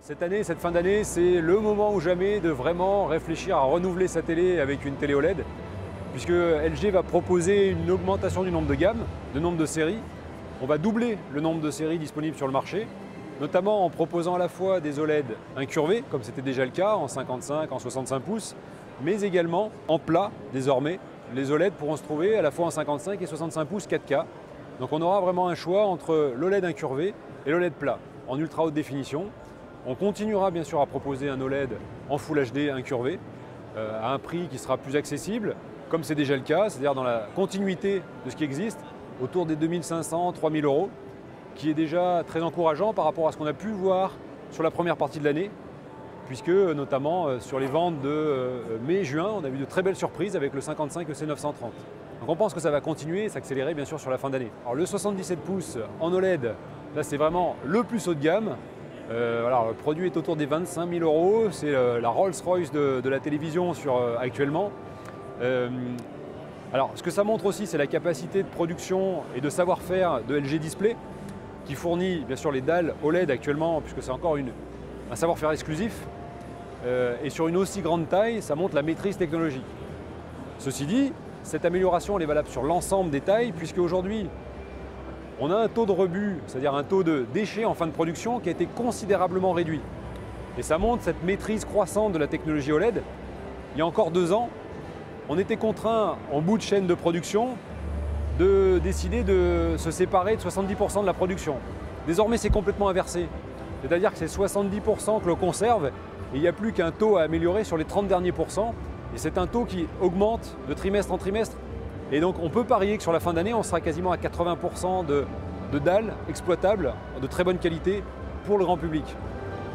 Cette fin d'année, c'est le moment ou jamais de vraiment réfléchir à renouveler sa télé avec une télé OLED, puisque LG va proposer une augmentation du nombre de gammes, de nombre de séries. On va doubler le nombre de séries disponibles sur le marché, notamment en proposant à la fois des OLED incurvés, comme c'était déjà le cas, en 55, en 65 pouces, mais également en plat désormais. Les OLED pourront se trouver à la fois en 55 et 65 pouces 4K. Donc on aura vraiment un choix entre l'OLED incurvé et l'OLED plat, en ultra haute définition. On continuera bien sûr à proposer un OLED en Full HD incurvé, à un prix qui sera plus accessible, comme c'est déjà le cas, c'est-à-dire dans la continuité de ce qui existe, autour des 2500, 3000 €, qui est déjà très encourageant par rapport à ce qu'on a pu voir sur la première partie de l'année, puisque notamment sur les ventes de mai-juin, on a vu de très belles surprises avec le 55 EC930. Donc on pense que ça va continuer et s'accélérer bien sûr sur la fin d'année. Alors le 77 pouces en OLED, là c'est vraiment le plus haut de gamme. Le produit est autour des 25 000 €, c'est la Rolls-Royce de la télévision actuellement. Alors ce que ça montre aussi, c'est la capacité de production et de savoir-faire de LG Display, qui fournit bien sûr les dalles OLED actuellement, puisque c'est encore un savoir-faire exclusif. Et sur une aussi grande taille, ça montre la maîtrise technologique. Ceci dit, cette amélioration elle est valable sur l'ensemble des tailles, puisque aujourd'hui, on a un taux de rebut, c'est-à-dire un taux de déchets en fin de production qui a été considérablement réduit. Et ça montre cette maîtrise croissante de la technologie OLED. Il y a encore 2 ans, on était contraint en bout de chaîne de production de décider de se séparer de 70% de la production. Désormais, c'est complètement inversé. C'est-à-dire que c'est 70% que l'on conserve et il n'y a plus qu'un taux à améliorer sur les 30 derniers pourcents. Et c'est un taux qui augmente de trimestre en trimestre. Et donc on peut parier que sur la fin d'année, on sera quasiment à 80% de dalles exploitables de très bonne qualité pour le grand public.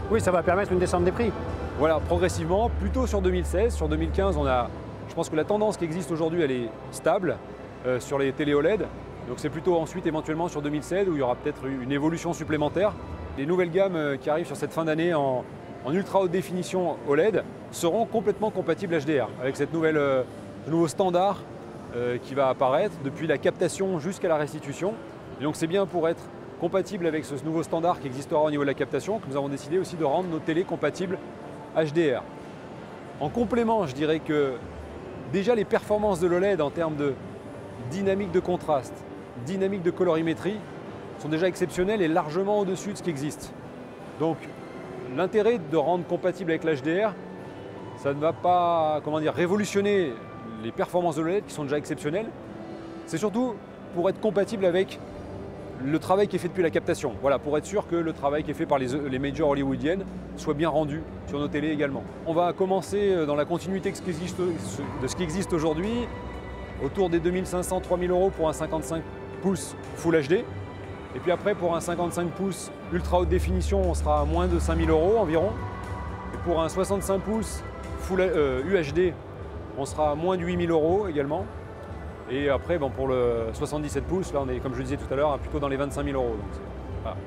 Oui, ça va permettre une descente des prix. Voilà, progressivement, plutôt sur 2016. Sur 2015, je pense que la tendance qui existe aujourd'hui, elle est stable sur les télé OLED. Donc c'est plutôt ensuite éventuellement sur 2016 où il y aura peut-être une évolution supplémentaire. Les nouvelles gammes qui arrivent sur cette fin d'année en ultra haute définition OLED seront complètement compatibles HDR avec ce nouveau standard qui va apparaître depuis la captation jusqu'à la restitution. Et donc c'est bien pour être compatible avec ce nouveau standard qui existera au niveau de la captation que nous avons décidé aussi de rendre nos télés compatibles HDR. En complément, je dirais que déjà les performances de l'OLED en termes de dynamique de contraste, dynamique de colorimétrie sont déjà exceptionnelles et largement au-dessus de ce qui existe. Donc l'intérêt de rendre compatible avec l'HDR, ça ne va pas révolutionner les performances de l'OLED qui sont déjà exceptionnelles. C'est surtout pour être compatible avec le travail qui est fait depuis la captation. Voilà, pour être sûr que le travail qui est fait par les majors hollywoodiennes soit bien rendu sur nos télés également. On va commencer dans la continuité de ce qui existe aujourd'hui, autour des 2500-3000 € pour un 55 pouces Full HD. Et puis après, pour un 55 pouces ultra haute définition, on sera à moins de 5000 € environ. Et pour un 65 pouces Full UHD, on sera à moins de 8000 € également. Et après, pour le 77 pouces, là on est, comme je le disais tout à l'heure, plutôt dans les 25 000 €. Donc, voilà.